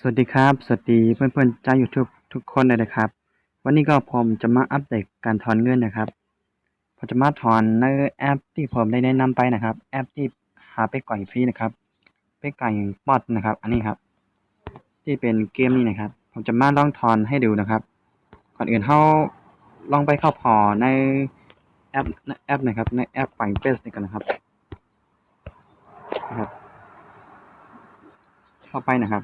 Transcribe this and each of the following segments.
สวัสดีครับสวัสดีเพื่อนๆเจ้า YouTube ทุกคนเลยนะครับวันนี้ก็ผมจะมาอัปเดตการถอนเงินนะครับผมจะมาถอนในแอปที่ผมได้แนะนำไปนะครับแอปที่หาไปก่อยฟรีนะครับไปก่อยปอดนะครับอันนี้ครับที่เป็นเกมนี้นะครับผมจะมาลองถอนให้ดูนะครับก่อนอื่นเราลองไปเข้าพอในแอปนะครับในแอปก่อยเฟสนี่กันนะครับเข้าไปนะครับ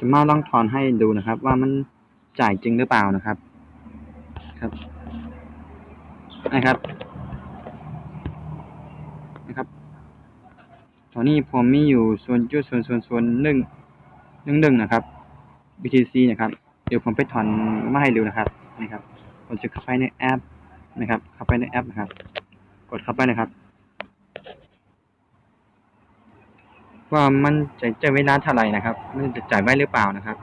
จะมาลองถอนให้ดูนะครับว่ามันจ่ายจริงหรือเปล่านะครับนะครับตอนนี้ผมมีอยู่0.00001นะครับ BTC นะครับเดี๋ยวผมไปถอนมาให้ดูนะครับนะครับผมจะเข้าไปในแอปนะครับเข้าไปในแอปนะครับกดเข้าไปนะครับว่ามันจะเวลาเท่าไหร่นะครับมันจะจ่ายไว้หรือเปล่านะครับ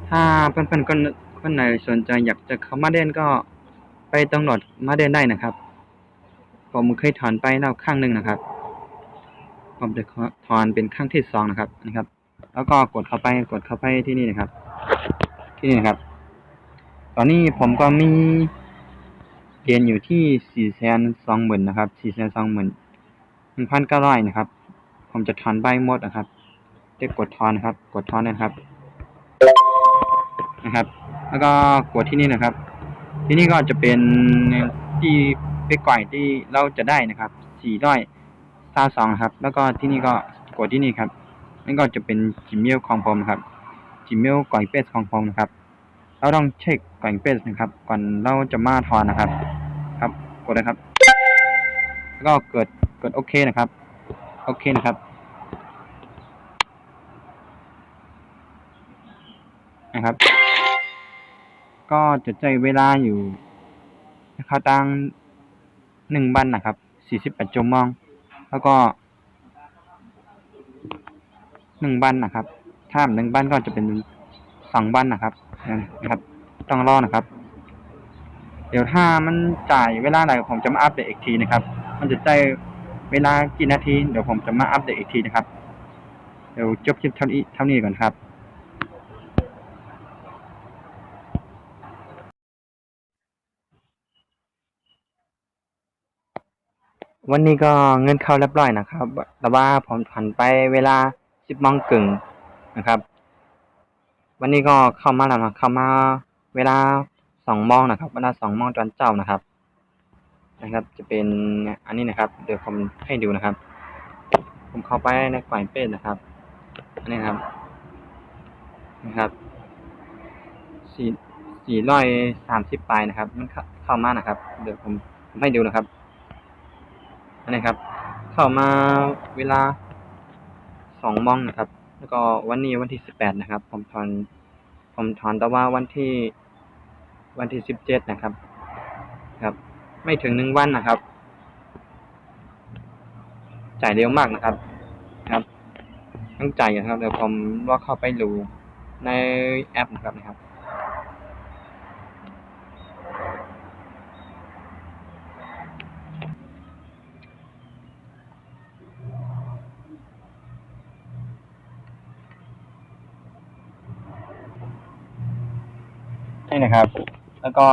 ถ้าเพื่อนๆคนไหนสนใจอยากจะเข้ามาเล่นก็ไปดาวน์โหลดมาเล่นได้นะครับผมเคยถอนไปแล้วครั้งหนึ่งนะครับผมจะถอนเป็นครั้งที่2นะครับแล้วก็กดเข้าไปที่นี่นะครับที่นี่นะครับตอนนี้ผมก็มีเหรียญอยู่ที่420,000นะครับ421,900นะครับผมจะถอนใบหมดนะครับจะกดถอนนะครับกดถอนนะครับแล้วก็กดที่นี่นะครับที่นี่ก็จะเป็นที่ไปก่อยที่เราจะได้นะครับ422นะครับแล้วก็ที่นี่ก็กดที่นี่ครับนั่นก็จะเป็น Gmail ของผมครับ Gmail ก่อยเฟซของผมนะครับเราต้องเช็คก่อยเฟซนะครับก่อนเราจะมาถอนนะครับกดเลยครับแล้วก็กดโอเคนะครับโอเคนะครับก็จะใช้เวลาอยู่นะครับตั้ง1 วันนะครับ48 ชั่วโมงแล้วก็1 วันนะครับถ้า1 วันก็จะเป็น2 วันนะครับต้องรอนะครับเดี๋ยวถ้ามันจ่ายเวลาไหนผมจะมาอัปเดตอีกทีนะครับมันจะได้เวลากี่นาทีเดี๋ยวผมจะมาอัปเดตอีกทีนะครับเดี๋ยวจบคลิปเท่านี้ก่อนครับวันนี้ก็เงินเข้าเรียบร้อยนะครับแต่ว่าผมผ่านไปเวลา10 โมงครึ่งนะครับวันนี้ก็เข้ามาแล้วนะเข้ามาเวลา2 โมงนะครับเวลา2 โมงตอนเช้านะครับจะเป็นอันนี้นะครับเดี๋ยวผมให้ดูนะครับผมเข้าไปในก่อยเป็ดนะครับอันนี้นะครับ430ปลายนะครับมันเข้ามานะครับเดี๋ยวผมให้ดูนะครับอันนี้ครับเข้ามาเวลา2 โมงนะครับแล้วก็วันนี้วันที่18นะครับผมถอนแต่ว่าวันที่17นะครับไม่ถึง1 วันนะครับจ่ายเร็วมากนะครับต้องจ่ายนะครับเดี๋ยวผมว่าเข้าไปดูในแอปนะครับนี่นะครับแล้วก็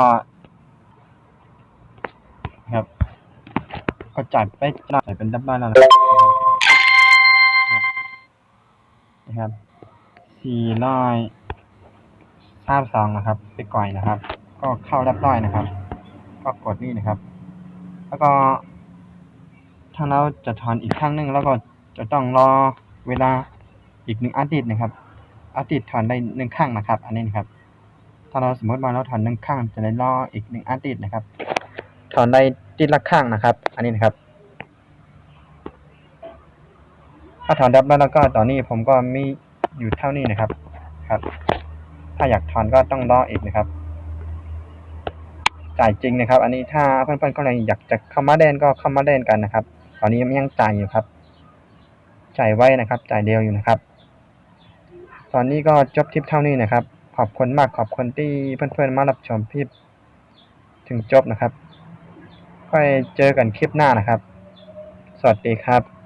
ก็จ่ายเป็นดับเบิลแล้วนะครับ432นะครับไปก่อยนะครับก็เข้าเรียบร้อยนะครับก็กดนี่นะครับแล้วก็ถ้าเราจะถอนอีกครั้งหนึ่งแล้วก็จะต้องรอเวลาอีก1 อาทิตย์นะครับอาทิตย์ถอนได้1 ครั้งนะครับอันนี้นะครับถ้าเราสมมติว่าเราถอน1 ครั้งจะได้รออีก1 อาทิตย์นะครับถอนได้ทีละครั้งนะครับอันนี้นะครับถ้าถอนดับแล้วก็ตอนนี้ผมก็มีอยู่เท่านี้นะครับถ้าอยากถอนก็ต้องรออีกนะครับจ่ายจริงนะครับอันนี้ถ้าเพื่อนๆก็เลยอยากจะเข้ามาเล่นก็เข้ามาเล่นกันนะครับตอนนี้ยังจ่ายอยู่ครับจ่ายไว้นะครับจ่ายเดียวอยู่นะครับ ตอนนี้ก็จบคลิปเท่านี้นะครับขอบคุณมากขอบคุณที่เพื่อนๆมารับชมคลิปถึงจบนะครับค่อยเจอกันคลิปหน้านะครับสวัสดีครับ